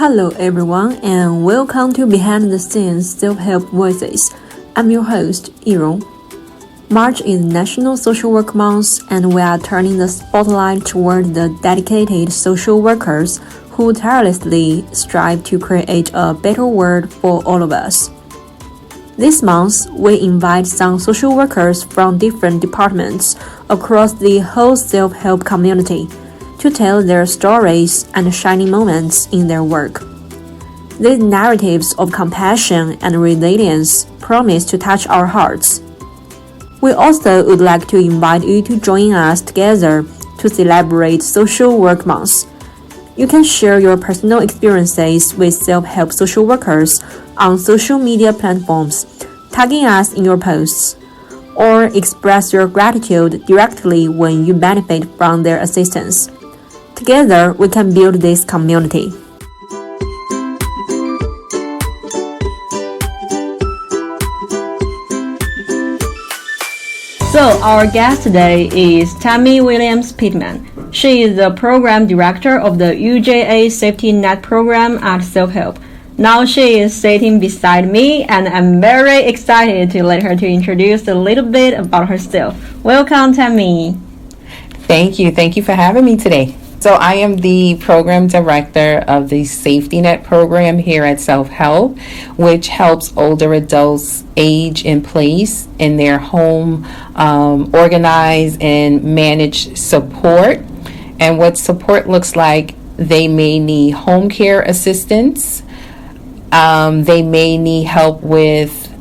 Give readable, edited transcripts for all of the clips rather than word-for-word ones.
Hello everyone and welcome to Behind the Scenes Self-Help Voices. I'm your host, Yirong. March is National Social Work Month and we are turning the spotlight toward the dedicated social workers who tirelessly strive to create a better world for all of us. This month, we invite some social workers from different departments across the whole self-help community to tell their stories and shining moments in their work. These narratives of compassion and resilience promise to touch our hearts. We also would like to invite you to join us together to celebrate Social Work Month. You can share your personal experiences with self-help social workers on social media platforms, tagging us in your posts, or express your gratitude directly when you benefit from their assistance. Together, we can build this community. So, our guest today is Tammie Williams-Pittman. She is the Program Director of the UJA Safety Net Program at Selfhelp. Now she is sitting beside me and I'm very excited to let her to introduce a little bit about herself. Welcome, Tammie. Thank you for having me today. So I am the Program Director of the Safety Net Program here at Selfhelp, which helps older adults age in place in their home, organize and manage support. And what support looks like, they may need home care assistance. They may need help with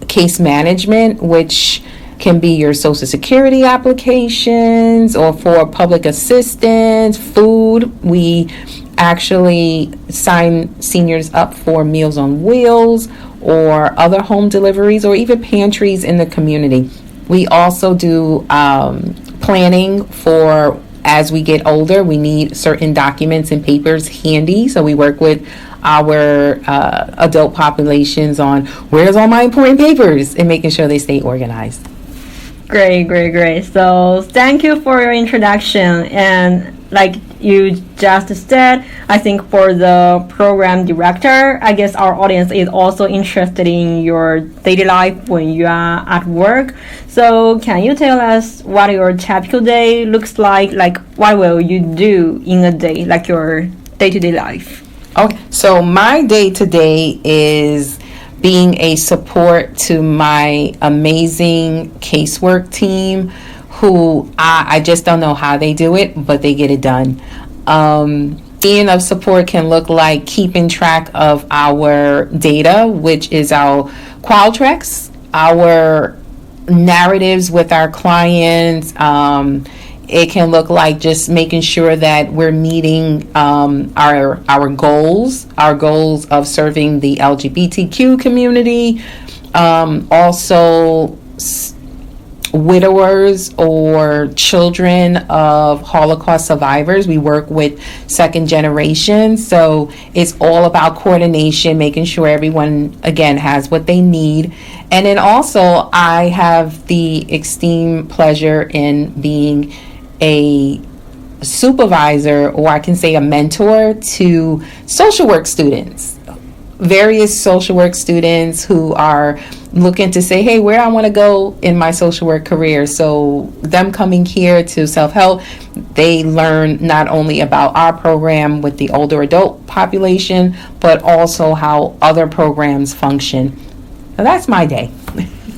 case management, which can be your Social Security applications or for public assistance, food. We actually sign seniors up for Meals on Wheels or other home deliveries or even pantries in the community. We also do planning for as we get older. We need certain documents and papers handy, so we work with our adult populations on where's all my important papers and making sure they stay organized. Great. So thank you for your introduction. And like you just said, I think for the program director, I guess our audience is also interested in your daily life when you are at work. So can you tell us what your typical day looks like? Like what will you do in a day, like your day-to-day life? Okay, so my day-to-day is being a support to my amazing casework team who I just don't know how they do it, but they get it done. Being of support can look like keeping track of our data, which is our Qualtrics, our narratives with our clients. It can look like just making sure that we're meeting our goals of serving the LGBTQ community, also widowers or children of Holocaust survivors. We work with second generation, so it's all about coordination, making sure everyone, again, has what they need. And then also, I have the extreme pleasure in being a supervisor, or I can say a mentor to social work students, various social work students who are looking to say, hey, where I want to go in my social work career. So them coming here to Selfhelp, they learn not only about our program with the older adult population, but also how other programs function. So that's my day.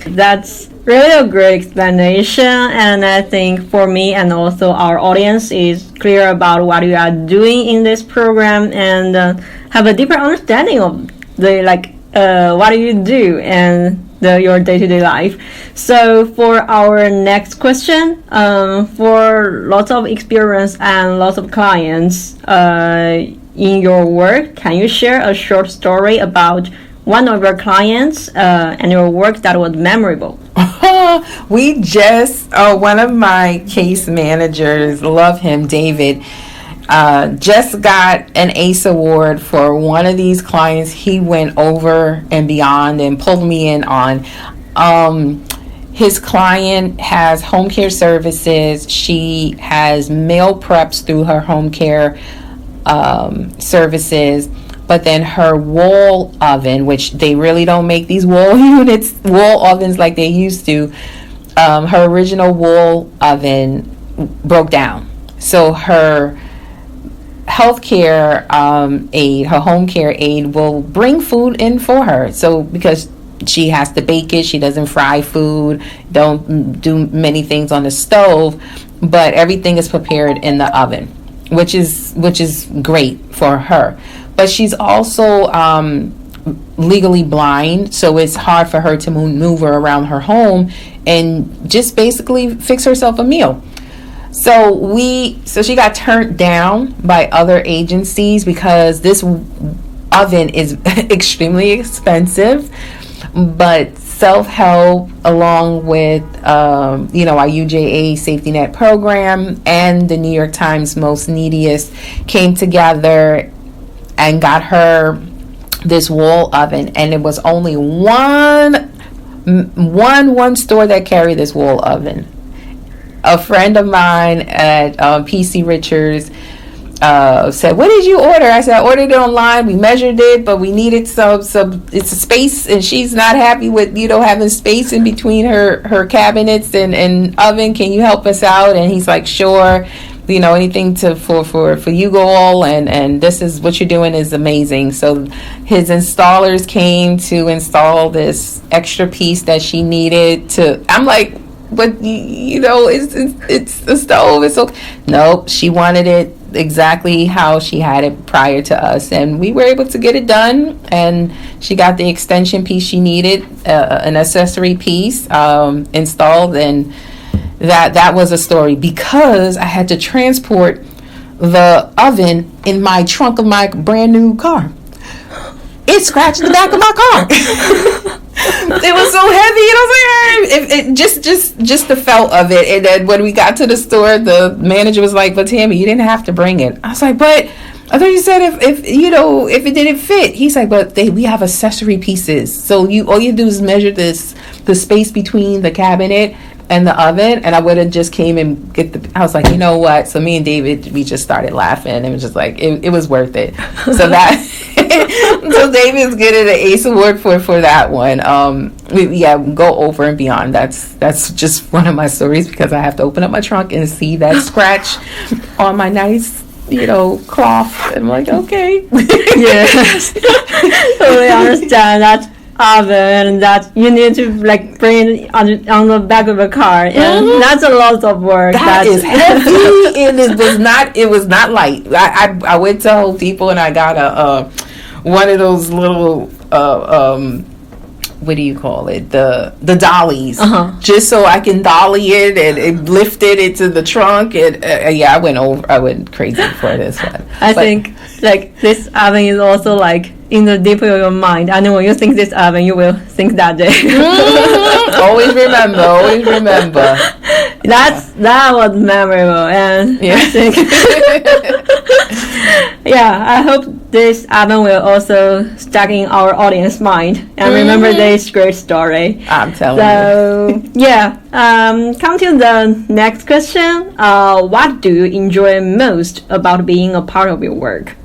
That's really a great explanation, and I think for me and also our audience is clear about what you are doing in this program and have a deeper understanding of the what do you do and your day-to-day life. So for our next question, for lots of experience and lots of clients in your work, can you share a short story about one of your clients and your work that was memorable? We just, one of my case managers, love him, David, just got an ACE award for one of these clients. He went over and beyond and pulled me in on. His client has home care services. She has meal preps through her home care services. But then her wall oven, which they really don't make these wall ovens like they used to, her original wall oven broke down. So her healthcare aide, her home care aide, will bring food in for her. So because she has to bake it, she doesn't fry food, don't do many things on the stove, but everything is prepared in the oven, which is great for her. But she's also legally blind, so it's hard for her to maneuver around her home and just basically fix herself a meal. So she got turned down by other agencies because this oven is extremely expensive. But Selfhelp, along with our UJA safety net program and the New York Times Most Neediest, came together and got her this wall oven. And it was only one store that carried this wall oven. A friend of mine at PC Richards said, "What did you order?" I said, "I ordered it online. We measured it, but we needed some it's a space, and she's not happy with having space in between her cabinets and oven. Can you help us out?" And he's like, "Sure. Anything for you all, and this is what you're doing is amazing." So his installers came to install this extra piece that she needed to. I'm like, but it's a stove. It's okay. Nope, she wanted it exactly how she had it prior to us, and we were able to get it done. And she got the extension piece she needed, an accessory piece installed, and that was a story, because I had to transport the oven in my trunk of my brand new car. It scratched the back of my car. It was so heavy, and I was like, it just the felt of it. And then when we got to the store, the manager was like, "But Tammie, you didn't have to bring it." I was like, "But I thought you said if it didn't fit." He's like, "But we have accessory pieces, so all you do is measure the space between the cabinet and the oven." And I would have just came and I was like, you know what? So me and David, we just started laughing, and it was just like it was worth it. So that. So David's getting an ACE award for that one. Go over and beyond. That's just one of my stories, because I have to open up my trunk and see that scratch on my nice cloth. And I'm like, okay. Yes. Totally understand that oven that you need to bring on the back of a car, and that's a lot of work. That is heavy, and it was not light. I went to Home Depot and I got one of those little what do you call it, the dollies, just so I can dolly it and lift it into the trunk. And I went crazy for this one. I think this oven is also in the deep of your mind, and when you think this oven, you will think that day. Always remember. That was memorable, and I think I hope this oven will also stuck in our audience mind and remember this great story. I'm telling you. So come to the next question. What do you enjoy most about being a part of your work?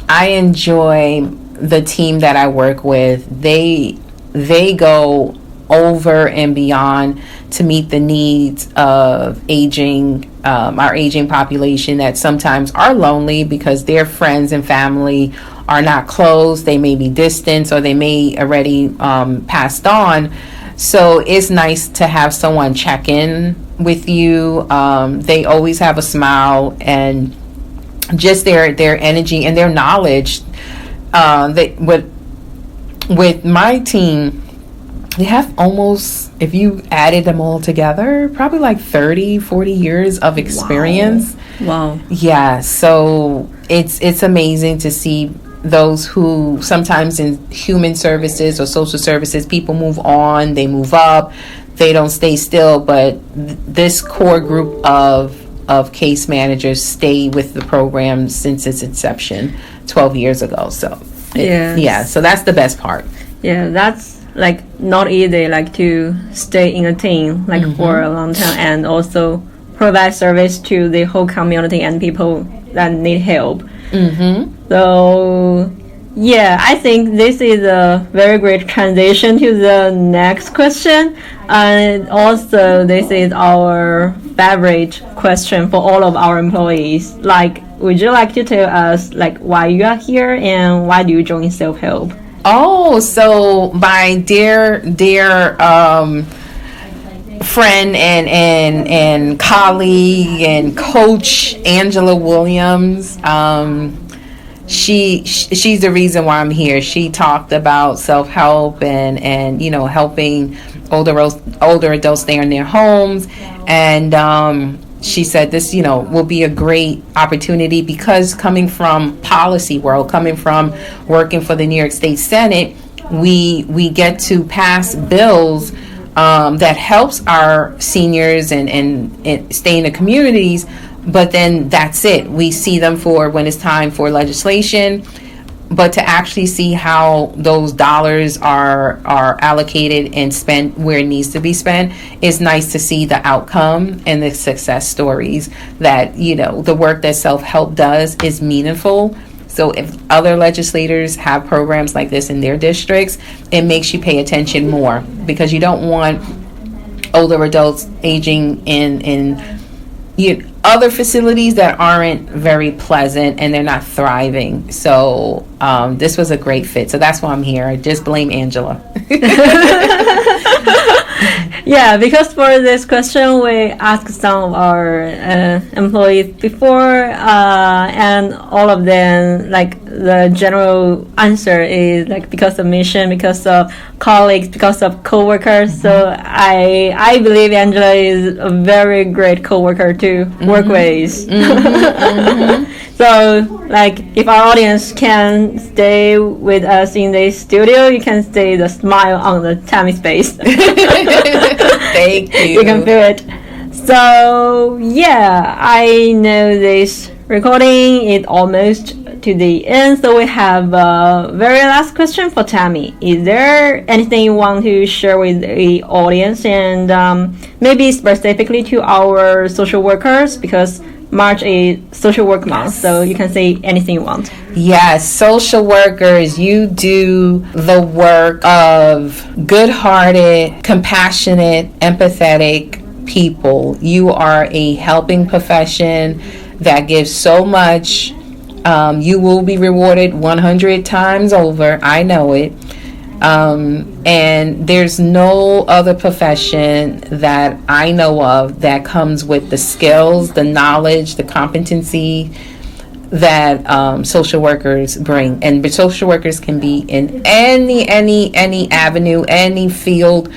I enjoy the team that I work with. They go over and beyond to meet the needs of our aging population that sometimes are lonely because their friends and family are not close. They may be distant, or they may already passed on. So it's nice to have someone check in with you. They always have a smile, and just their energy and their knowledge. With my team, they have almost, if you added them all together, probably 30-40 years of experience. Wow. Yeah, so it's amazing to see those who sometimes in human services or social services, people move on, they move up, they don't stay still, but this core group of case managers stay with the program since its inception 12 years ago. So so that's the best part. Yeah, that's not easy to stay in a team for a long time, and also provide service to the whole community and people that need help. So yeah, I think this is a very great transition to the next question. And also, this is our favorite question for all of our employees. Like, would you like to tell us like why you are here and why do you join Self-Help? Oh, so my dear friend and colleague and coach Angela Williams, she's the reason why I'm here. She talked about self-help and helping older adults stay in their homes, and she said this will be a great opportunity because coming from policy world, coming from working for the New York State Senate, we get to pass bills that helps our seniors and stay in the communities. But then that's it. We see them for when it's time for legislation, but to actually see how those dollars are allocated and spent where it needs to be spent is nice to see the outcome and the success stories that, the work that Self-Help does is meaningful. So if other legislators have programs like this in their districts, it makes you pay attention more because you don't want older adults aging in other facilities that aren't very pleasant and they're not thriving. So this was a great fit. So that's why I'm here. I just blame Angela. Yeah, because for this question we asked some of our employees before, and all of them, like the general answer is like because of mission, because of colleagues, because of coworkers. Mm-hmm. So I believe Angela is a very great coworker to work with. Mm-hmm. So like if our audience can stay with us in the studio, you can see the smile on the Tammie's face. Thank you. You can feel it. So yeah, I know this recording is almost to the end, so we have a very last question for Tammie. Is there anything you want to share with the audience, and maybe specifically to our social workers, because March is Social Work Month, so you can say anything you want. Yes, social workers, you do the work of good-hearted, compassionate, empathetic people. You are a helping profession that gives so much. You will be rewarded 100 times over. I know it. And there's no other profession that I know of that comes with the skills, the knowledge, the competency that social workers bring. And social workers can be in any avenue, any field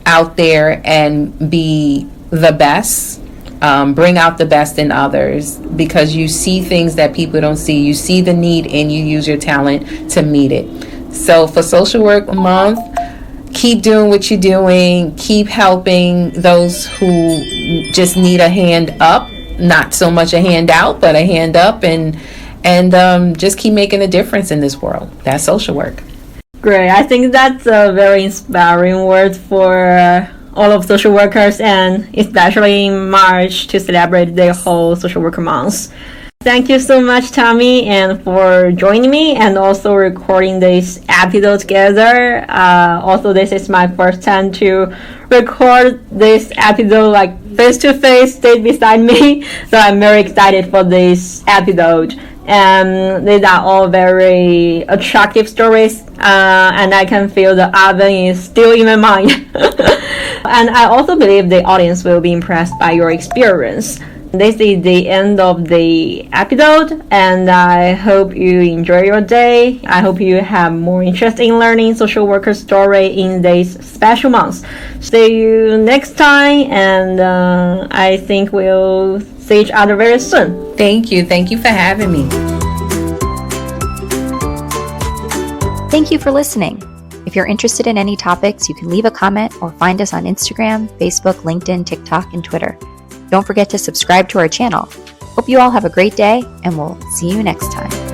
out there and be the best. Bring out the best in others because you see things that people don't see. You see the need and you use your talent to meet it. So for Social Work Month, keep doing what you're doing. Keep helping those who just need a hand up. Not so much a hand out, but a hand up, and just keep making a difference in this world. That's social work. Great. I think that's a very inspiring word for all of social workers, and especially in March to celebrate the whole Social Worker Month. Thank you so much, Tammie, and for joining me and also recording this episode together. Also, this is my first time to record this episode like face-to-face, stayed beside me. So I'm very excited for this episode. And these are all very attractive stories, and I can feel the oven is still in my mind. And I also believe the audience will be impressed by your experience. This is the end of the episode, and I hope you enjoy your day. I hope you have more interest in learning social worker story in this special month. See you next time, and I think we'll see each other very soon. Thank you. Thank you for having me. Thank you for listening. If you're interested in any topics, you can leave a comment or find us on Instagram, Facebook, LinkedIn, TikTok, and Twitter. Don't forget to subscribe to our channel. Hope you all have a great day, and we'll see you next time.